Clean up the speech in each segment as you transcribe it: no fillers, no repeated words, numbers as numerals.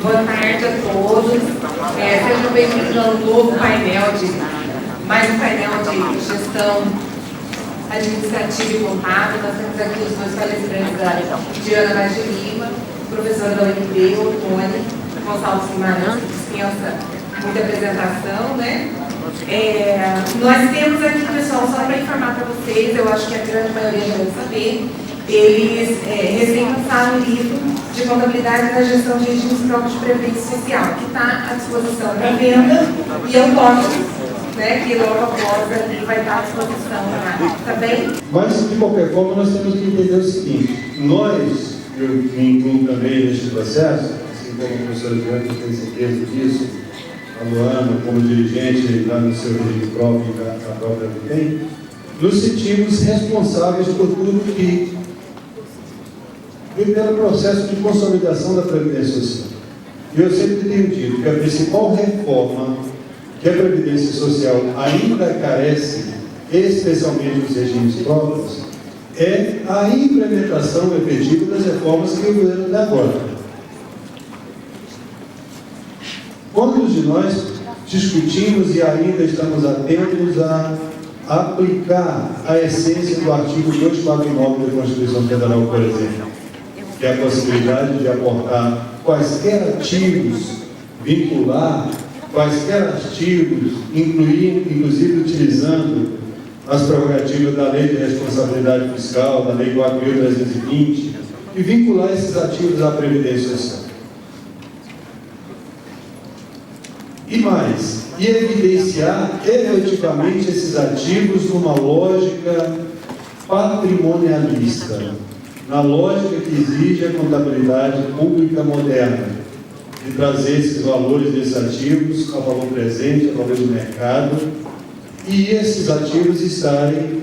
Boa tarde a todos. Sejam bem-vindos ao novo painel mais um painel de gestão administrativa e contábil. Nós temos aqui os dois palestrantes, a Diana Vaz de Lima, professora da UNB, o Tony Gonçalves Guimarães, que dispensa muita apresentação, né? Nós temos aqui, pessoal, só para informar para vocês, eu acho que a grande maioria já deve saber, eles recém lançaram um livro de contabilidade da gestão de regimes próprios de previdência social, que está à disposição para venda, e eu toco, né, que logo após ali vai estar à disposição, tá bem? Mas, de qualquer forma, nós temos que entender o seguinte: nós, eu me incluo também neste processo, assim como a professora Diana tem certeza disso, a Luana, como dirigente lá no seu regime próprio, a própria que tem, nos sentimos responsáveis por tudo que pelo processo de consolidação da Previdência Social. E eu sempre tenho dito que a principal reforma que a Previdência Social ainda carece, especialmente os regimes próprios, é a implementação efetiva das reformas que o governo dá agora. Quantos de nós discutimos e ainda estamos atentos a aplicar a essência do artigo 249 da Constituição Federal, por exemplo, que é a possibilidade de aportar quaisquer ativos, vincular quaisquer ativos, inclusive utilizando as prerrogativas da Lei de Responsabilidade Fiscal, da Lei 4.320, e vincular esses ativos à Previdência Social. E mais, e evidenciar efetivamente esses ativos numa lógica patrimonialista, na lógica que exige a contabilidade pública moderna, de trazer esses valores desses ativos a valor presente, a valor do mercado, e esses ativos estarem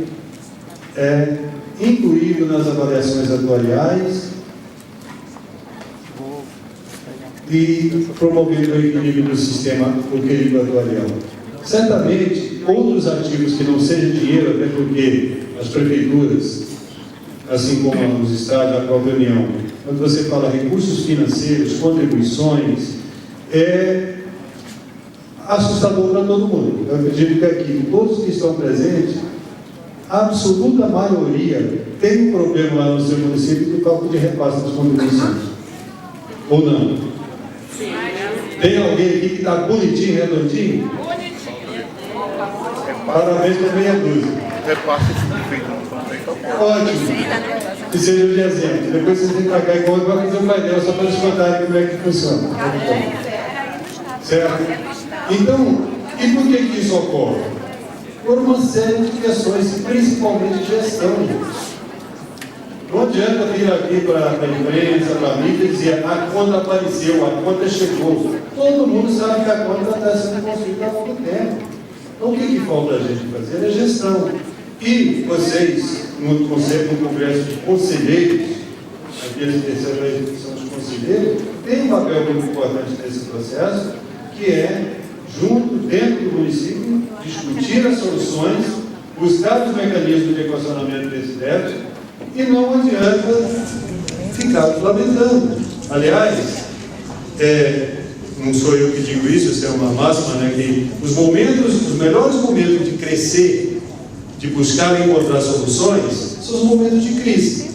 incluídos nas avaliações atuariais e promovendo o equilíbrio do sistema, o equilíbrio atuarial. Certamente, outros ativos que não sejam dinheiro, até porque as prefeituras, assim como os estados, a própria União, quando você fala recursos financeiros, contribuições, é assustador para todo mundo. Eu acredito que aqui, todos que estão presentes, a absoluta maioria tem um problema lá no seu município por causa de repasse das contribuições. Ou não? Sim. Tem alguém aqui que está bonitinho, redondinho? Bonitinho. Parabéns para meia dúzia. Repasse feito no papel. Ótimo. Que seja de exemplo. Depois vocês vêm para cá e contam para fazer um painel só para eles contarem como é que funciona. Certo? Então, e por que isso ocorre? Por uma série de questões, principalmente de gestão. Não adianta vir aqui para a imprensa, para a mídia e dizer a conta apareceu, a conta chegou. Todo mundo sabe que a conta está sendo construída há pouco tempo. Então, o que falta a gente fazer é gestão. E vocês, no Congresso de Conselheiros, aqueles que recebem a eleição de conselheiros, têm um papel muito importante nesse processo, que é, junto, dentro do município, discutir as soluções, buscar os mecanismos de equacionamento desse déficit, e não adianta ficar lamentando. Aliás, não sou eu que digo isso, isso é uma máxima, né, que os melhores momentos de crescer, de buscar e encontrar soluções, são os momentos de crise.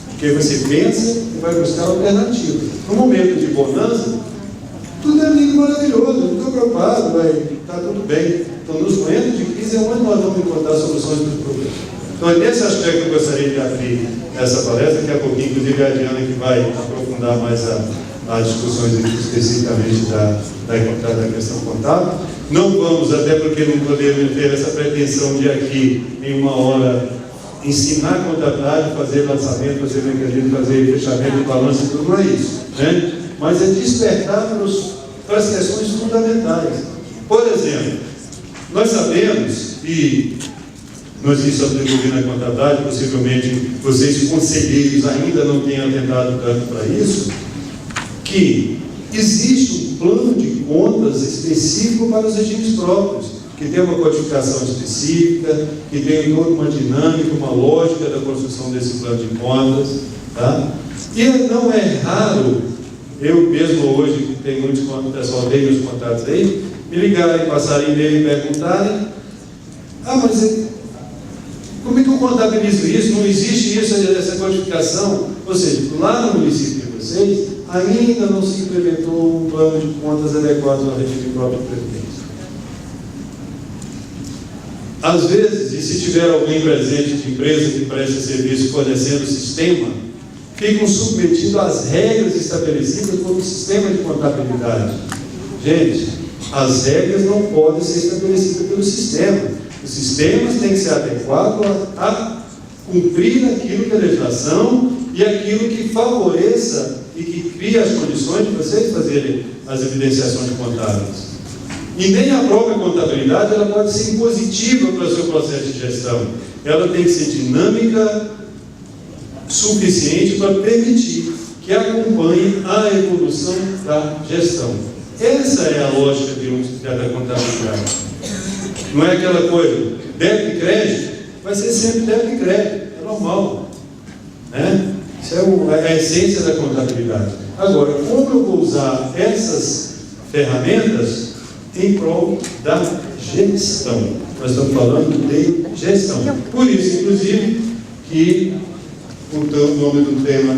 Porque você pensa e vai buscar alternativas. No momento de bonança, tudo é lindo, maravilhoso, não estou preocupado, está tudo bem. Então, nos momentos de crise é onde nós vamos encontrar soluções para os problemas. Então, é nesse aspecto que eu gostaria de abrir essa palestra, daqui a pouquinho, inclusive, a Diana que vai aprofundar mais as discussões aqui, especificamente da questão contábil. Não vamos, até porque não podemos ter essa pretensão de aqui, em uma hora, ensinar a contabilidade, fazer lançamento, fazer mecanismo, fazer fechamento de balanço, tudo não é isso, né? Mas é despertar para as questões fundamentais. Por exemplo, nós sabemos, e nós que estamos envolvidos na contabilidade, possivelmente vocês conselheiros ainda não tenham atentado tanto para isso, que existe um plano de contas específico para os regimes próprios, que tem uma codificação específica, que tem toda uma dinâmica, uma lógica da construção desse plano de contas, tá? E não é raro Eu mesmo hoje, que tenho muitos contatos, o pessoal tem meus contatos aí, me ligarem, passarem e-mail e perguntarem, mas como é que eu contabilizo isso? Não existe isso, essa codificação? Ou seja, lá no município de vocês, ainda não se implementou um plano de contas adequado ao regime próprio de previdência. Às vezes, e se tiver alguém presente de empresa que presta serviço fornecendo o sistema, ficam submetidos às regras estabelecidas pelo sistema de contabilidade. Gente, as regras não podem ser estabelecidas pelo sistema. Os sistemas têm que ser adequados a cumprir aquilo que é a legislação e aquilo que favoreça e que cria as condições de vocês fazerem as evidenciações contábeis. E nem a própria contabilidade ela pode ser impositiva para o seu processo de gestão. Ela tem que ser dinâmica suficiente para permitir que acompanhe a evolução da gestão. Essa é a lógica da contabilidade. Não é aquela coisa, débito e crédito, vai ser sempre débito e crédito, é normal. Né? Isso é a essência da contabilidade. Agora, como eu vou usar essas ferramentas em prol da gestão? Nós estamos falando de gestão. Por isso, inclusive, que o nome do tema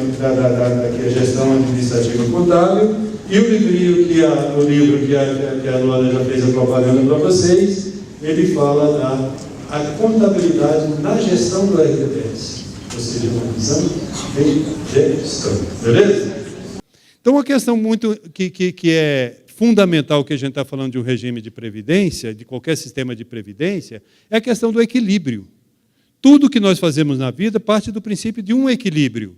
que é Gestão Administrativa Contábil, e o livro que a Luana já fez a propaganda para vocês, ele fala da contabilidade na gestão do RPPS, ou seja, uma visão de gestão. Beleza? Então, uma questão muito que é fundamental que a gente está falando de um regime de previdência, de qualquer sistema de previdência, é a questão do equilíbrio. Tudo que nós fazemos na vida parte do princípio de um equilíbrio.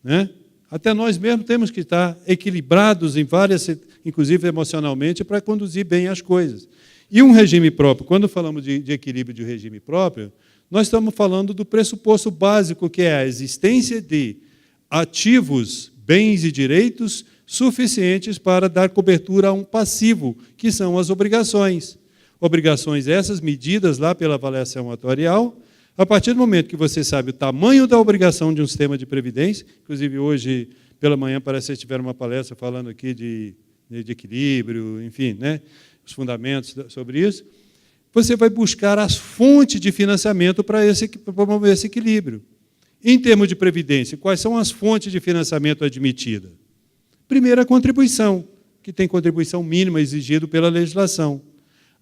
Né? Até nós mesmos temos que estar equilibrados em várias, inclusive emocionalmente, para conduzir bem as coisas. E um regime próprio, quando falamos de equilíbrio de regime próprio, nós estamos falando do pressuposto básico, que é a existência de ativos, bens e direitos suficientes para dar cobertura a um passivo, que são as obrigações. Obrigações essas medidas lá pela avaliação atuarial. A partir do momento que você sabe o tamanho da obrigação de um sistema de previdência, inclusive hoje pela manhã parece que vocês tiveram uma palestra falando aqui de equilíbrio, enfim, né, os fundamentos sobre isso, você vai buscar as fontes de financiamento para promover esse equilíbrio. Em termos de previdência, quais são as fontes de financiamento admitidas? Primeiro, a contribuição, que tem contribuição mínima exigida pela legislação.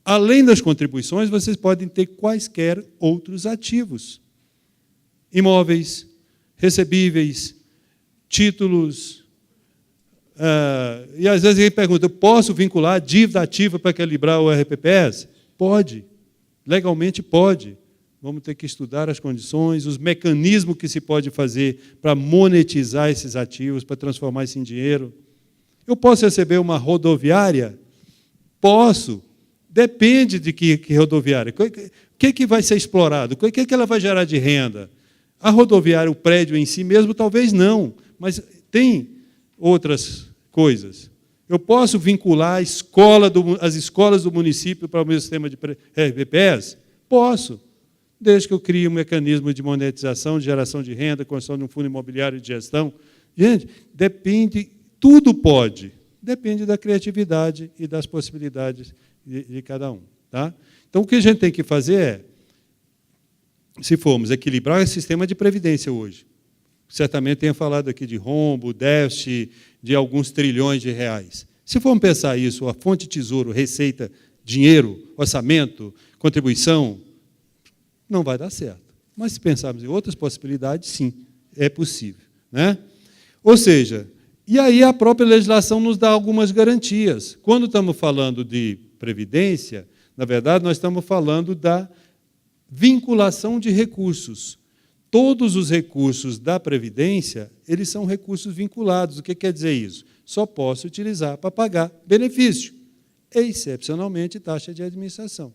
Além das contribuições, vocês podem ter quaisquer outros ativos. Imóveis, recebíveis, títulos. E às vezes alguém pergunta, posso vincular dívida ativa para equilibrar o RPPS? Pode, legalmente pode. Vamos ter que estudar as condições, os mecanismos que se pode fazer para monetizar esses ativos, para transformar isso em dinheiro. Eu posso receber uma rodoviária? Posso. Depende de que rodoviária. O que vai ser explorado? O que ela vai gerar de renda? A rodoviária, o prédio em si mesmo, talvez não, mas tem outras coisas. Eu posso vincular as escolas do município para o meu sistema de RPPS? Posso. Desde que eu crie um mecanismo de monetização, de geração de renda, construção de um fundo imobiliário de gestão. Gente, depende, tudo pode. Depende da criatividade e das possibilidades de cada um. Tá? Então, o que a gente tem que fazer é, se formos equilibrar o sistema de previdência hoje, certamente tenha falado aqui de rombo, déficit, de alguns trilhões de reais. Se formos pensar isso, a fonte tesouro, receita, dinheiro, orçamento, contribuição, não vai dar certo. Mas se pensarmos em outras possibilidades, sim, é possível. Né? Ou seja, e aí a própria legislação nos dá algumas garantias. Quando estamos falando de previdência, na verdade, nós estamos falando da vinculação de recursos. Todos os recursos da previdência, eles são recursos vinculados. O que quer dizer isso? Só posso utilizar para pagar benefício, excepcionalmente taxa de administração.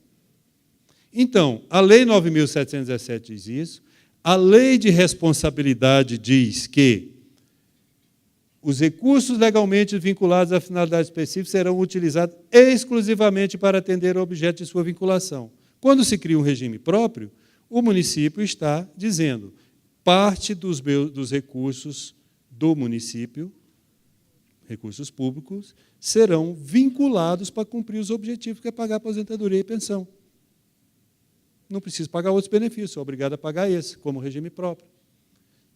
Então, a Lei 9.717 diz isso, a Lei de Responsabilidade diz que os recursos legalmente vinculados à finalidade específica serão utilizados exclusivamente para atender ao objeto de sua vinculação. Quando se cria um regime próprio, o município está dizendo parte dos recursos do município, recursos públicos, serão vinculados para cumprir os objetivos, que é pagar aposentadoria e pensão. Não precisa pagar outros benefícios, sou obrigado a pagar esse, como regime próprio.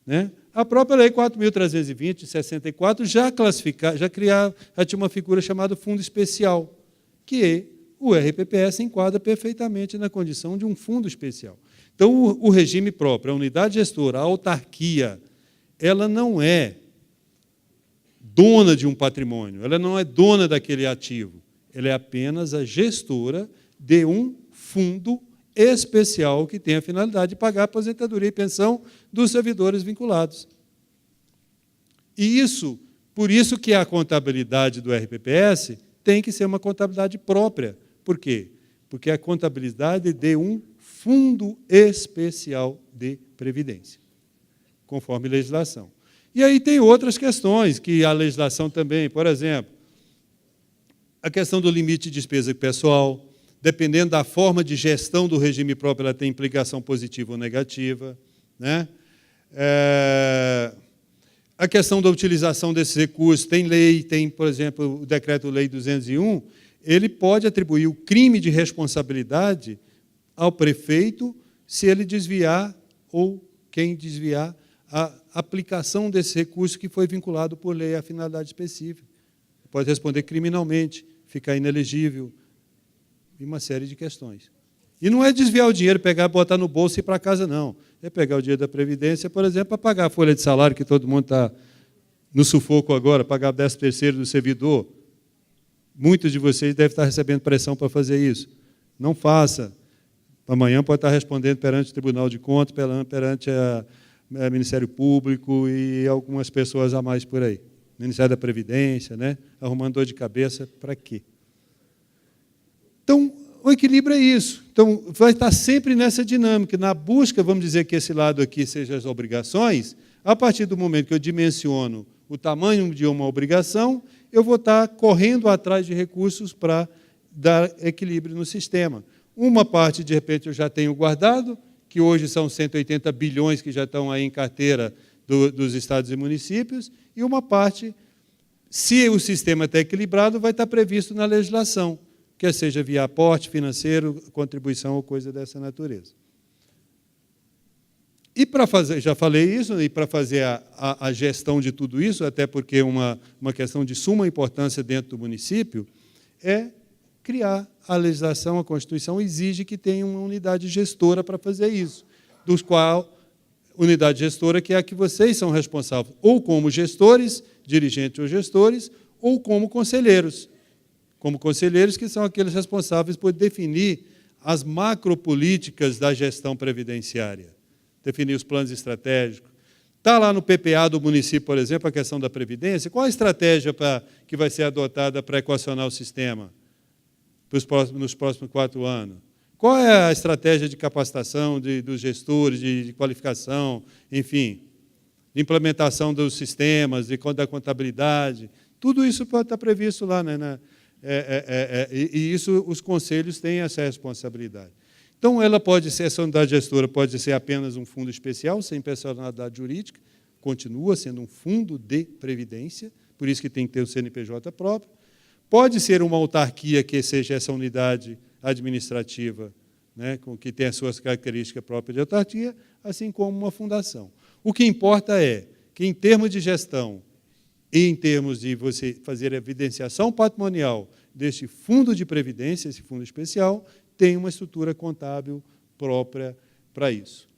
Né? A própria Lei 4.320, de 64, já tinha uma figura chamada Fundo Especial, que o RPPS enquadra perfeitamente na condição de um fundo especial. Então, o regime próprio, a unidade gestora, a autarquia, ela não é dona de um patrimônio, ela não é dona daquele ativo, ela é apenas a gestora de um fundo especial que tem a finalidade de pagar a aposentadoria e pensão dos servidores vinculados. E por isso que a contabilidade do RPPS tem que ser uma contabilidade própria. Por quê? Porque é a contabilidade de um fundo especial de previdência, conforme legislação. E aí tem outras questões que a legislação também, por exemplo, a questão do limite de despesa pessoal, dependendo da forma de gestão do regime próprio, ela tem implicação positiva ou negativa. Né? A questão da utilização desses recursos, tem lei, tem, por exemplo, o Decreto-Lei 201, ele pode atribuir o crime de responsabilidade ao prefeito se ele desviar ou quem desviar a aplicação desse recurso que foi vinculado por lei à finalidade específica. Pode responder criminalmente, ficar inelegível, e uma série de questões. E não é desviar o dinheiro, pegar, botar no bolso e ir para casa, não. É pegar o dinheiro da Previdência, por exemplo, para pagar a folha de salário, que todo mundo está no sufoco agora, pagar o 13º do servidor. Muitos de vocês devem estar recebendo pressão para fazer isso. Não faça. Amanhã pode estar respondendo perante o Tribunal de Contas, perante o Ministério Público e algumas pessoas a mais por aí. Ministério da Previdência, né? Arrumando dor de cabeça, para quê? Então, o equilíbrio é isso. Então, vai estar sempre nessa dinâmica, na busca, vamos dizer que esse lado aqui seja as obrigações, a partir do momento que eu dimensiono o tamanho de uma obrigação, eu vou estar correndo atrás de recursos para dar equilíbrio no sistema. Uma parte, de repente, eu já tenho guardado, que hoje são 180 bilhões que já estão aí em carteira dos estados e municípios, e uma parte, se o sistema está equilibrado, vai estar previsto na legislação, quer seja via aporte financeiro, contribuição ou coisa dessa natureza. E para fazer, já falei isso, e para fazer a gestão de tudo isso, até porque é uma questão de suma importância dentro do município, é criar a legislação, a Constituição exige que tenha uma unidade gestora para fazer isso, dos qual unidade gestora que é a que vocês são responsáveis, ou como gestores, dirigentes ou gestores, ou como conselheiros. Como conselheiros, que são aqueles responsáveis por definir as macropolíticas da gestão previdenciária, definir os planos estratégicos. Está lá no PPA do município, por exemplo, a questão da Previdência. Qual a estratégia que vai ser adotada para equacionar o sistema nos próximos 4 anos? Qual é a estratégia de capacitação dos gestores, de qualificação, enfim, de implementação dos sistemas, da contabilidade? Tudo isso pode estar previsto lá, né? E isso os conselhos têm essa responsabilidade. Então, essa unidade gestora pode ser apenas um fundo especial, sem personalidade jurídica, continua sendo um fundo de previdência, por isso que tem que ter o CNPJ próprio. Pode ser uma autarquia, que seja essa unidade administrativa, né, que tem as suas características próprias de autarquia, assim como uma fundação. O que importa é que, em termos de gestão, e em termos de você fazer a evidenciação patrimonial deste fundo de previdência, esse fundo especial, tem uma estrutura contábil própria para isso.